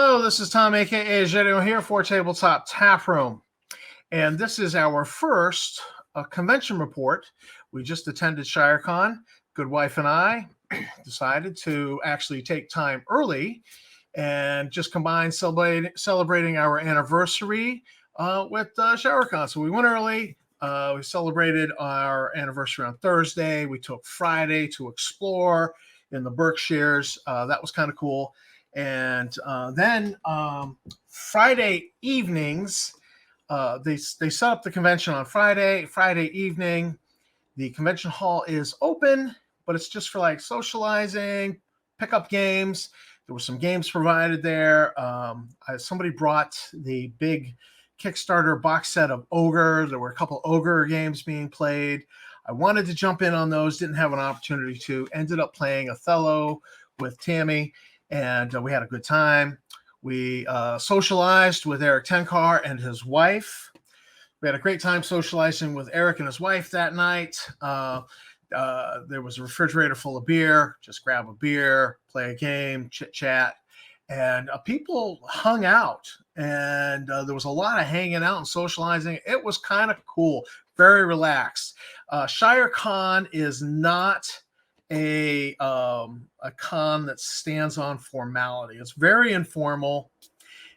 Hello, this is Tom, aka Jedio here for Tabletop Tap Room. And this is our first convention report. We just attended Shire Con. Good wife and I decided to actually take time early and just combine celebrating our anniversary with Shire Con. So we went early. We celebrated our anniversary on Thursday. We took Friday to explore in the Berkshires. That was kind of cool. And then Friday evenings, they set up the convention on Friday evening. The convention hall is open, but it's just for like socializing, pickup games. There were some games provided there. Somebody brought the big Kickstarter box set of Ogre. There were a couple Ogre games being played. I wanted to jump in on those, didn't have an opportunity to. Ended up playing Othello with Tammy, and we had a good time. We socialized with Eric Tenkar and his wife. We had a great time socializing with Eric and his wife that night. There was a refrigerator full of beer. Just grab a beer, play a game, chit-chat. And people hung out. And there was a lot of hanging out and socializing. It was kind of cool, very relaxed. Shire Con is not a con that stands on formality. It's very informal.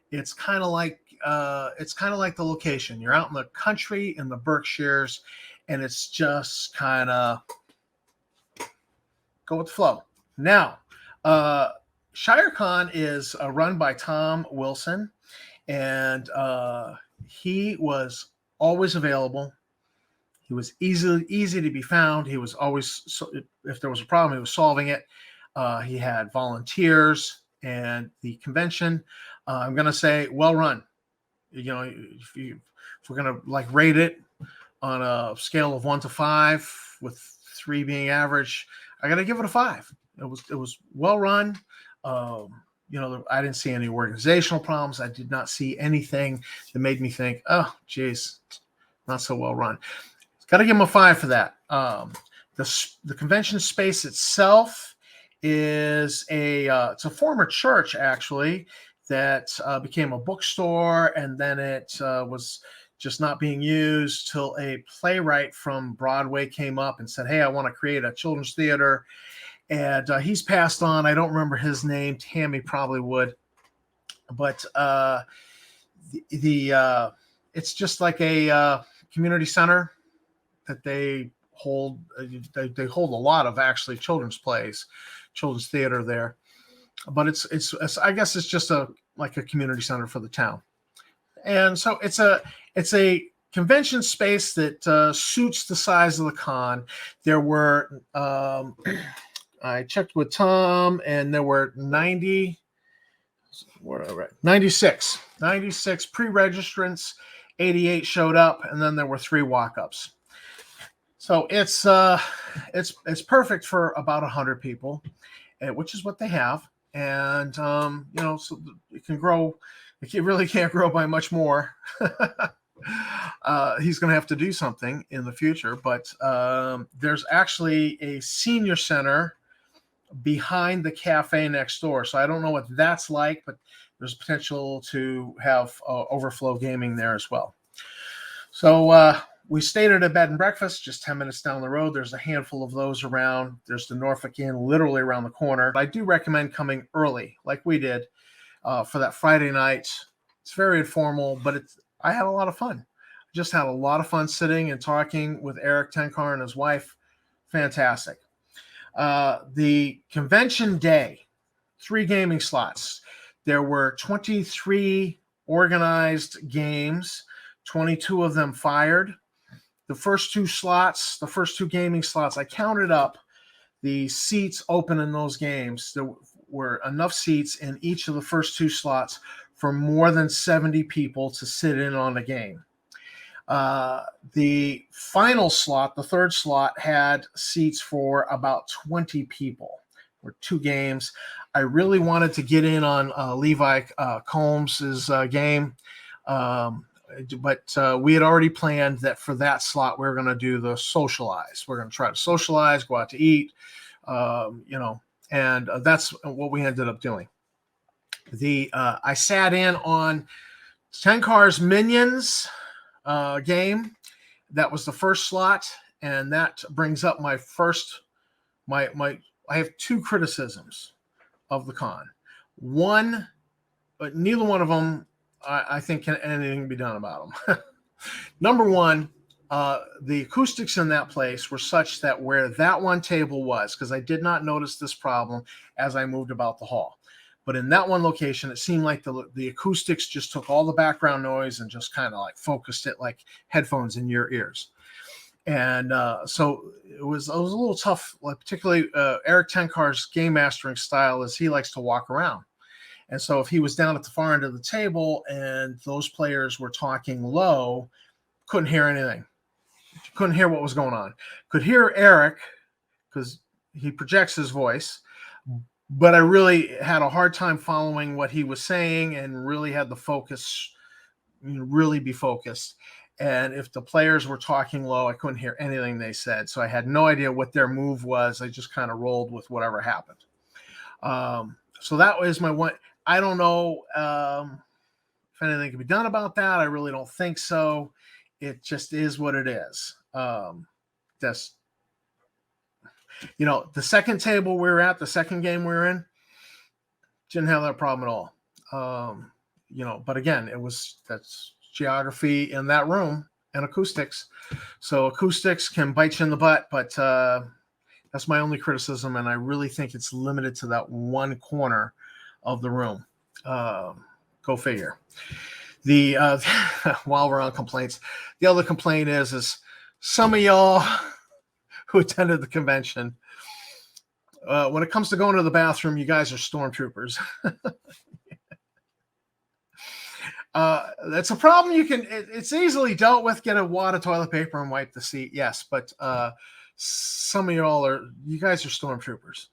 It's kind of like the location. You're out in the country in the Berkshires, and it's just kind of go with the flow. Now, Shire Con is run by Tom Wilson, and he was always available. He was easy to be found. He was always, if there was a problem, he was solving it. He had volunteers, and the convention, I'm going to say, well run. You know, if we're going to like rate it on a scale of 1 to 5, with 3 being average, I got to give it a 5. It was well run. I didn't see any organizational problems. I did not see anything that made me think, oh, geez, not so well run. Got to give him a 5 for that. The convention space itself is it's a former church, actually, that became a bookstore, and then it was just not being used till a playwright from Broadway came up and said, hey, I want to create a children's theater. And he's passed on. I don't remember his name. Tammy probably would. But it's just like a community center that they hold. They hold a lot of actually children's plays, children's theater there. But it's I guess it's just like a community center for the town. And so it's a convention space that suits the size of the con. There were I checked with Tom, and there were 96 pre-registrants. 88 showed up, and then there were 3 walk-ups. So it's perfect for about 100 people, which is what they have. And so it can grow. It really can't grow by much more. He's going to have to do something in the future. But there's actually a senior center behind the cafe next door. So I don't know what that's like, but there's potential to have overflow gaming there as well. So we stayed at a bed and breakfast just 10 minutes down the road. There's a handful of those around. There's the Norfolk Inn literally around the corner. I do recommend coming early, like we did, for that Friday night. It's very informal, but I had a lot of fun. Just had a lot of fun sitting and talking with Eric Tenkar and his wife. Fantastic. The convention day, 3 gaming slots. There were 23 organized games, 22 of them fired. The first 2 gaming slots, I counted up the seats open in those games. There were enough seats in each of the first 2 slots for more than 70 people to sit in on a game. The final slot, the 3rd slot, had seats for about 20 people. Or 2 games. I really wanted to get in on Levi Combs's game, but we had already planned that for that slot we were going to do the socialize. We're going to try to socialize, go out to eat, and that's what we ended up doing. I sat in on Tenkar's Minions game. That was the first slot, and that brings up my first my. I have two criticisms of the con. One, but neither one of them I think can anything be done about them. Number one, the acoustics in that place were such that where that one table was, because I did not notice this problem as I moved about the hall, but in that one location, it seemed like the acoustics just took all the background noise and just kind of like focused it like headphones in your ears. And so it was a little tough, like particularly Eric Tenkar's game mastering style is he likes to walk around. And so if he was down at the far end of the table and those players were talking low, couldn't hear anything. Couldn't hear what was going on. Could hear Eric because he projects his voice, but I really had a hard time following what he was saying and really had the focus, really be focused. And if the players were talking low, I couldn't hear anything they said. So I had no idea what their move was. I just kind of rolled with whatever happened. So that was my one. I don't know if anything can be done about that. I really don't think so. It just is what it is. Just, the second table we were at, the second game we were in, didn't have that problem at all. But again, that's geography in that room and acoustics. So acoustics can bite you in the butt, but that's my only criticism. And I really think it's limited to that one corner of the room. Go figure. While we're on complaints, the other complaint is some of y'all who attended the convention, when it comes to going to the bathroom, you guys are stormtroopers. That's a problem. It's easily dealt with. Get a wad of toilet paper and wipe the seat. Yes, but some of you guys are stormtroopers,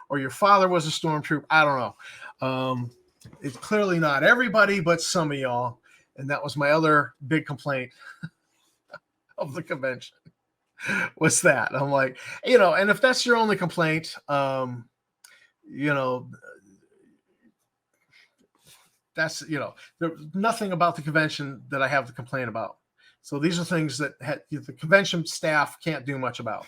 or your father was a stormtrooper. I don't know. It's clearly not everybody, but some of y'all, and that was my other big complaint of the convention. Was that I'm like, and if that's your only complaint, that's there's nothing about the convention that I have to complain about. So these are things that the convention staff can't do much about.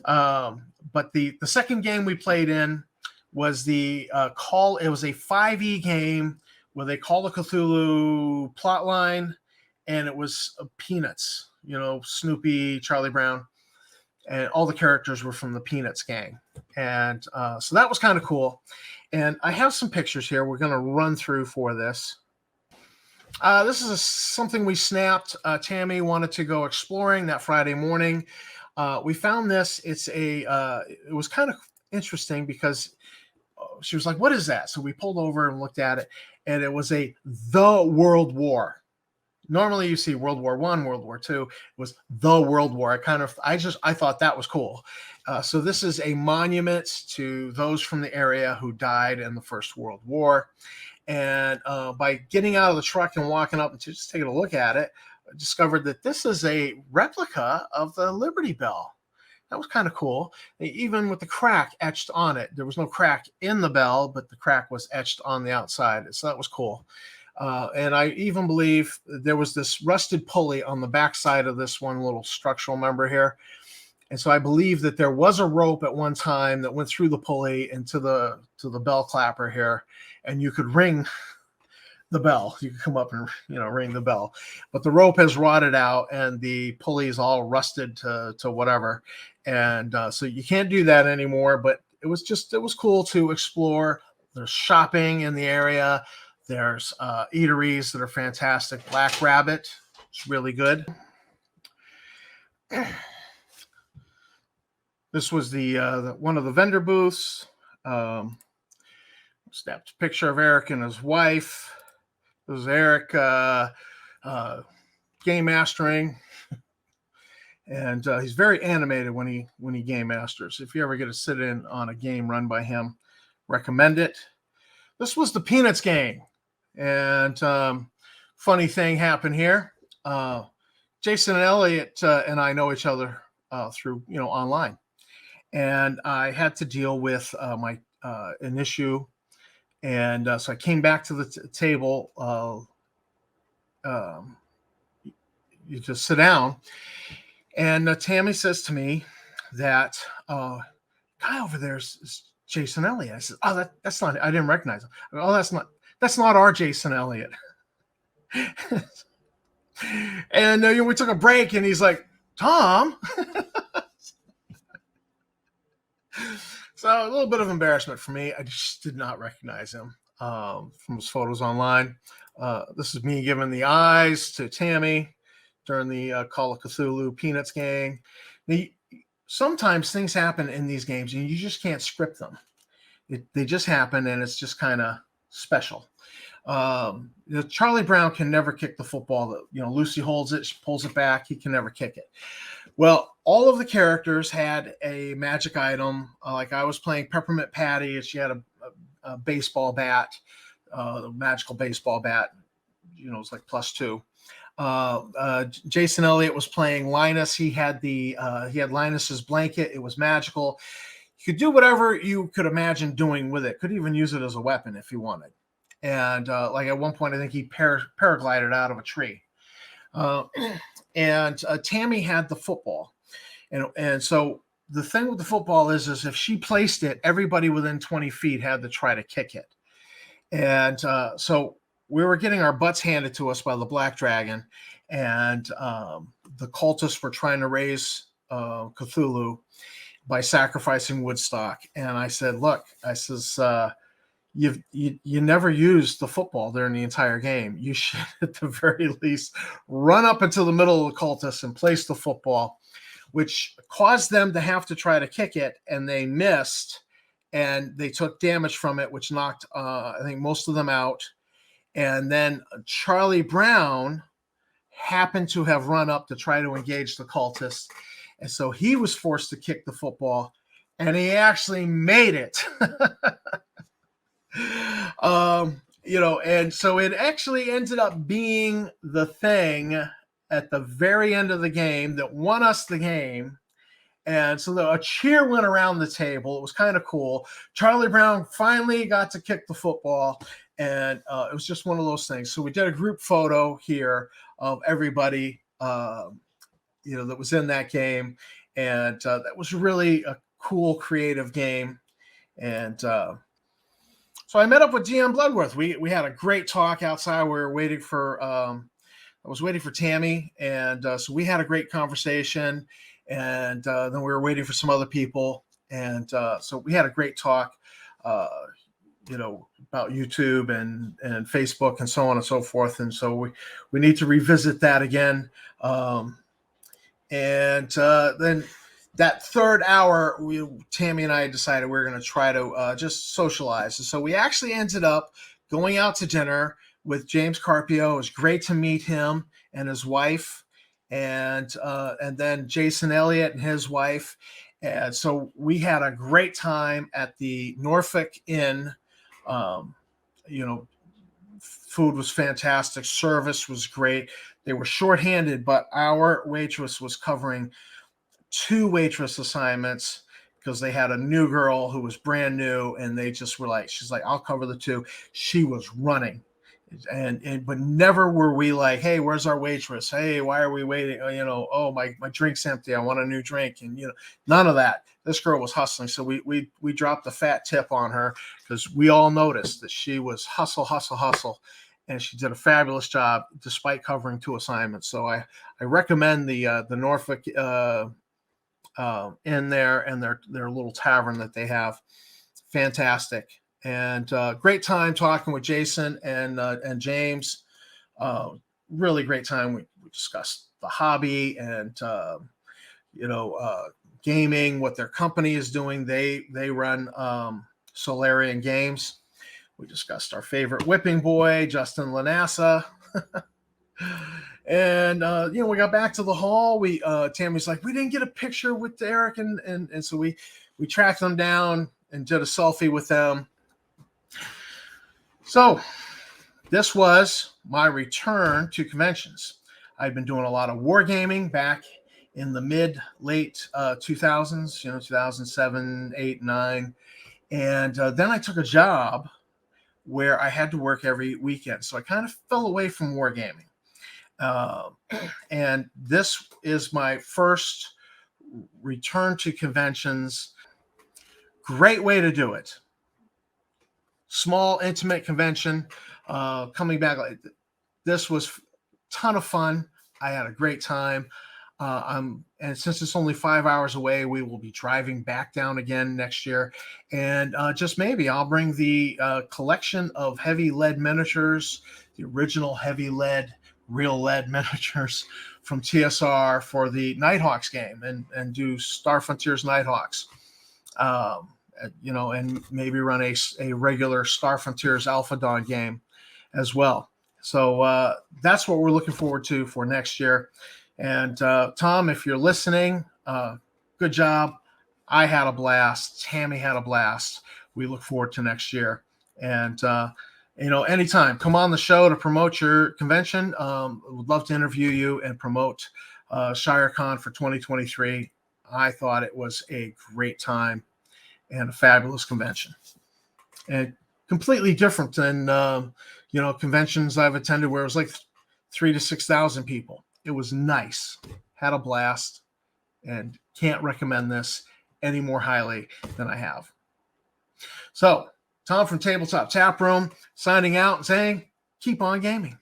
But the second game we played in was the call. It was a 5e game where they call the Cthulhu plotline, and it was Peanuts. Snoopy, Charlie Brown, and all the characters were from the Peanuts gang. And so that was kind of cool. And I have some pictures here we're going to run through for this. This is something we snapped. Tammy wanted to go exploring that Friday morning. We found this. It was kind of interesting because she was like, "What is that?" So we pulled over and looked at it, and it was the World War. Normally you see World War I, World War II. It was the World War. I thought that was cool. So this is a monument to those from the area who died in the First World War. And by getting out of the truck and walking up and just taking a look at it, I discovered that this is a replica of the Liberty Bell. That was kind of cool. Even with the crack etched on it. There was no crack in the bell, but the crack was etched on the outside. So that was cool. And I even believe there was this rusted pulley on the backside of this one little structural member here. And so I believe that there was a rope at one time that went through the pulley into the bell clapper here, and you could ring the bell. You could come up and ring the bell, but the rope has rotted out and the pulley is all rusted to whatever, and so you can't do that anymore. But it was cool to explore. There's shopping in the area. There's eateries that are fantastic. Black Rabbit, it's really good. This was the one of the vendor booths. Snapped a picture of Eric and his wife. This was Eric game mastering, and he's very animated when he game masters. If you ever get to sit in on a game run by him, recommend it. This was the Peanuts game, and funny thing happened here. Jason and Elliot and I know each other through online, and I had to deal with an issue And so I came back to the table. You just sit down. And Tammy says to me that guy over there is Jason Elliott. I said, "Oh, that's not. I didn't recognize him. Oh, that's not our Jason Elliott." And we took a break, and he's like, "Tom." So a little bit of embarrassment for me. I just did not recognize him from his photos online. This is me giving the eyes to Tammy during the Call of Cthulhu Peanuts gang. Sometimes things happen in these games and you just can't script them. They just happen, and it's just kind of special. Charlie Brown can never kick the football. Lucy holds it, she pulls it back. He can never kick it. Well, all of the characters had a magic item. Like I was playing Peppermint Patty, and she had a baseball bat, a magical baseball bat. It's like +2. Jason Elliott was playing Linus. He had Linus's blanket. It was magical. You could do whatever you could imagine doing with it. Could even use it as a weapon if you wanted. And like at one point, I think he paraglided out of a tree. And Tammy had the football, and so the thing with the football is if she placed it, everybody within 20 feet had to try to kick it. And so we were getting our butts handed to us by the Black Dragon, and the cultists were trying to raise Cthulhu by sacrificing Woodstock. And I said, "Look," I says, you never used the football during the entire game. You should, at the very least, run up into the middle of the cultists and place the football," which caused them to have to try to kick it, and they missed, and they took damage from it, which knocked, I think, most of them out. And then Charlie Brown happened to have run up to try to engage the cultists, and so he was forced to kick the football, and he actually made it. And so it actually ended up being the thing at the very end of the game that won us the game. And so a cheer went around the table. It was kind of cool. Charlie Brown finally got to kick the football, and it was just one of those things. So we did a group photo here of everybody, that was in that game. And that was really a cool, creative game. And so I met up with GM Bloodworth. We had a great talk outside. We were waiting for I was waiting for Tammy, and so we had a great conversation. And then we were waiting for some other people, and so we had a great talk, about YouTube and Facebook and so on and so forth. And so we need to revisit that again. Then that third hour, Tammy and I decided we were going to try to just socialize. And so we actually ended up going out to dinner with James Carpio. It was great to meet him and his wife, and then Jason Elliott and his wife. And so we had a great time at the Norfolk Inn. Food was fantastic. Service was great. They were shorthanded, but our waitress was covering 2 waitress assignments because they had a new girl who was brand new, and they just were like, she's like, "I'll cover the 2." She was running. But never were we like, "Hey, where's our waitress? Hey, why are we waiting? Oh, my drink's empty. I want a new drink." And none of that. This girl was hustling. So we dropped a fat tip on her because we all noticed that she was hustle, and she did a fabulous job despite covering 2 assignments. So I recommend the Norfolk in there, and their little tavern that they have. Fantastic. And great time talking with Jason and James. Really great time. We discussed the hobby and gaming, what their company is doing. They run Solarian Games. We discussed our favorite whipping boy, Justin Lanassa. And we got back to the hall. Tammy's like, "We didn't get a picture with Eric," and so we tracked them down and did a selfie with them. So this was my return to conventions. I'd been doing a lot of wargaming back in the late 2000s, 2007, 8, 9. And then I took a job where I had to work every weekend. So I kind of fell away from wargaming. And this is my first return to conventions. Great way to do it. Small, intimate convention. Coming back, this was a ton of fun. I had a great time. And since it's only 5 hours away, we will be driving back down again next year. And just maybe I'll bring the collection of heavy lead miniatures, the original heavy lead, real lead miniatures from TSR for the Nighthawks game, and do Star Frontiers Nighthawks. And maybe run a regular Star Frontiers Alpha Dawn game as well. So that's what we're looking forward to for next year. And Tom, if you're listening, good job. I had a blast. Tammy had a blast. We look forward to next year. And, anytime, come on the show to promote your convention. Would love to interview you and promote Shire Con for 2023. I thought it was a great time and a fabulous convention. And completely different than, conventions I've attended where it was like 3,000 to 6,000 people. It was nice, had a blast, and can't recommend this any more highly than I have. So, Tom from Tabletop Tap Room signing out and saying, keep on gaming.